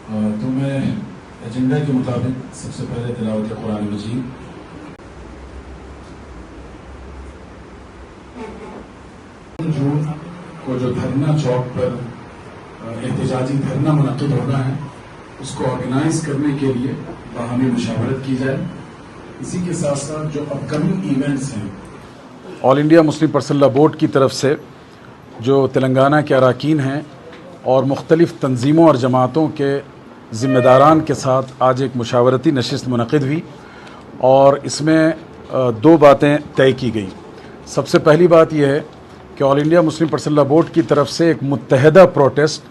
تو میں ایجنڈا کے مطابق سب سے پہلے تلاوت قرآن مجید، جون کو جو دھرنا چوک پر احتجاجی دھرنا منعقد ہونا ہے اس کو آرگنائز کرنے کے لیے باہمی مشاورت کی جائے. اسی کے ساتھ ساتھ جو اپ کمنگ ایونٹس ہیں، آل انڈیا مسلم پرسنل لا بورڈ کی طرف سے جو تلنگانہ کے اراکین ہیں اور مختلف تنظیموں اور جماعتوں کے ذمہ داران کے ساتھ آج ایک مشاورتی نشست منعقد ہوئی اور اس میں دو باتیں طے کی گئی. سب سے پہلی بات یہ ہے کہ آل انڈیا مسلم پرسنل لا بورڈ کی طرف سے ایک متحدہ پروٹیسٹ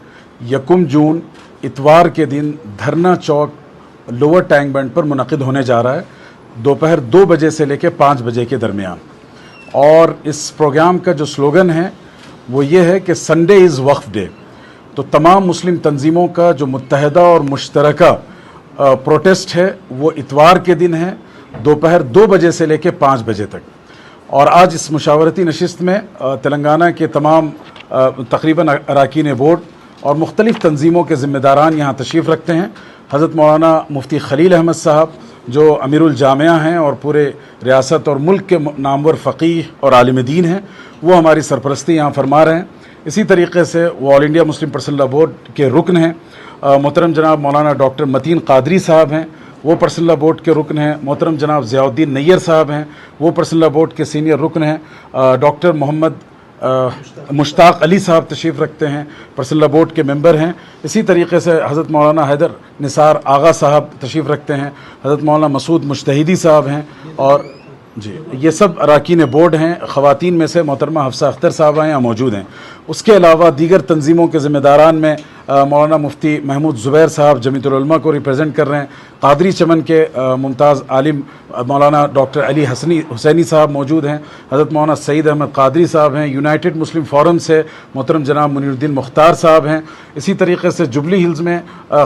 1 جون اتوار کے دن دھرنا چوک لوور ٹینک بینڈ پر منعقد ہونے جا رہا ہے دوپہر 2 بجے سے لے کے 5 بجے کے درمیان. اور اس پروگرام کا جو سلوگن ہے وہ یہ ہے کہ سنڈے از وقف ڈے. تو تمام مسلم تنظیموں کا جو متحدہ اور مشترکہ پروٹیسٹ ہے وہ اتوار کے دن ہے دوپہر 2 بجے سے لے کے 5 بجے تک. اور آج اس مشاورتی نشست میں تلنگانہ کے تمام تقریباً اراکین بورڈ اور مختلف تنظیموں کے ذمہ داران یہاں تشریف رکھتے ہیں. حضرت مولانا مفتی خلیل احمد صاحب جو امیر الجامعہ ہیں اور پورے ریاست اور ملک کے نامور فقیہ اور عالم دین ہیں، وہ ہماری سرپرستی یہاں فرما رہے ہیں. اسی طریقے سے وہ آل انڈیا مسلم پرسنل لا بورڈ کے رکن ہیں. محترم جناب مولانا ڈاکٹر متین قادری صاحب ہیں، وہ پرسنل لا بورڈ کے رکن ہیں. محترم جناب ضیاء الدین نیر صاحب ہیں، وہ پرسنل لا بورڈ کے سینئر رکن ہیں. ڈاکٹر محمد مشتاق علی صاحب تشریف رکھتے ہیں، پرسنل لا بورڈ کے ممبر ہیں. اسی طریقے سے حضرت مولانا حیدر نثار آغا صاحب تشریف رکھتے ہیں. حضرت مولانا مسعود مجتہدی صاحب ہیں اور جی یہ سب اراکین بورڈ ہیں. خواتین میں سے محترمہ حفصہ اختر صاحبہ یہاں موجود ہیں. اس کے علاوہ دیگر تنظیموں کے ذمہ داران میں مولانا مفتی محمود زبیر صاحب جمیعۃ العلماء کو ریپرزینٹ کر رہے ہیں. قادری چمن کے ممتاز عالم مولانا ڈاکٹر علی حسینی صاحب موجود ہیں. حضرت مولانا سعید احمد قادری صاحب ہیں. یونائٹڈ مسلم فورم سے محترم جناب منیر الدین مختار صاحب ہیں. اسی طریقے سے جبلی ہلز میں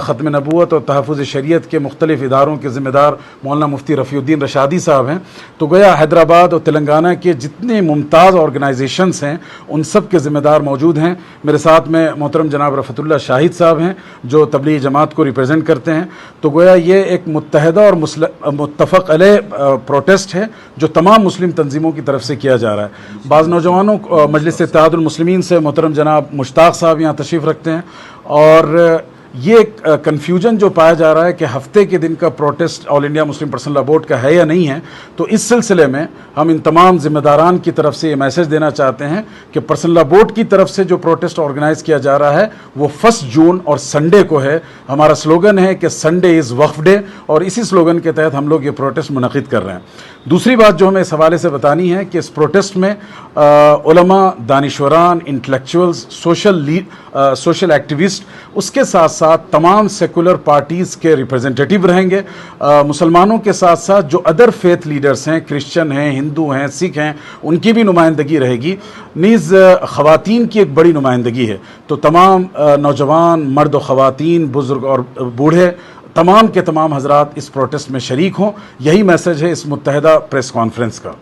ختم نبوت اور تحفظ شریعت کے مختلف اداروں کے ذمہ دار مولانا مفتی رفیع الدین رشادی صاحب ہیں. تو گویا حیدرآباد اور تلنگانہ کے جتنے ممتاز آرگنائزیشنز ہیں ان سب کے ذمہ دار موجود ہیں. میرے ساتھ میں محترم جناب رفعت اللہ شاہد صاحب ہیں جو تبلیغ جماعت کو ریپرزینٹ کرتے ہیں. تو گویا یہ ایک متحدہ اور متفق علیہ پروٹیسٹ ہے جو تمام مسلم تنظیموں کی طرف سے کیا جا رہا ہے. بعض نوجوانوں مجلس اتحاد المسلمین سے محترم جناب مشتاق صاحب یہاں تشریف رکھتے ہیں. اور یہ کنفیوژن جو پایا جا رہا ہے کہ ہفتے کے دن کا پروٹیسٹ آل انڈیا مسلم پرسنل لا بورڈ کا ہے یا نہیں ہے، تو اس سلسلے میں ہم ان تمام ذمہ داران کی طرف سے یہ میسج دینا چاہتے ہیں کہ پرسنل لا بورڈ کی طرف سے جو پروٹیسٹ آرگنائز کیا جا رہا ہے وہ 1 جون اور سنڈے کو ہے. ہمارا سلوگن ہے کہ سنڈے از وقف ڈے اور اسی سلوگن کے تحت ہم لوگ یہ پروٹیسٹ منعقد کر رہے ہیں. دوسری بات جو ہمیں اس حوالے سے بتانی ہے کہ اس پروٹیسٹ میں علماء، دانشوران، انٹلیکچوئلز، سوشل ایکٹیوسٹ، اس کے ساتھ ساتھ تمام سیکولر پارٹیز کے ریپرزنٹیٹیو رہیں گے. مسلمانوں کے ساتھ ساتھ جو ادر فیتھ لیڈرز ہیں، کرسچن ہیں، ہندو ہیں، سکھ ہیں، ان کی بھی نمائندگی رہے گی. نیز خواتین کی ایک بڑی نمائندگی ہے. تو تمام نوجوان، مرد و خواتین، بزرگ اور بوڑھے، تمام کے تمام حضرات اس پروٹیسٹ میں شریک ہوں. یہی میسج ہے اس متحدہ پریس کانفرنس کا.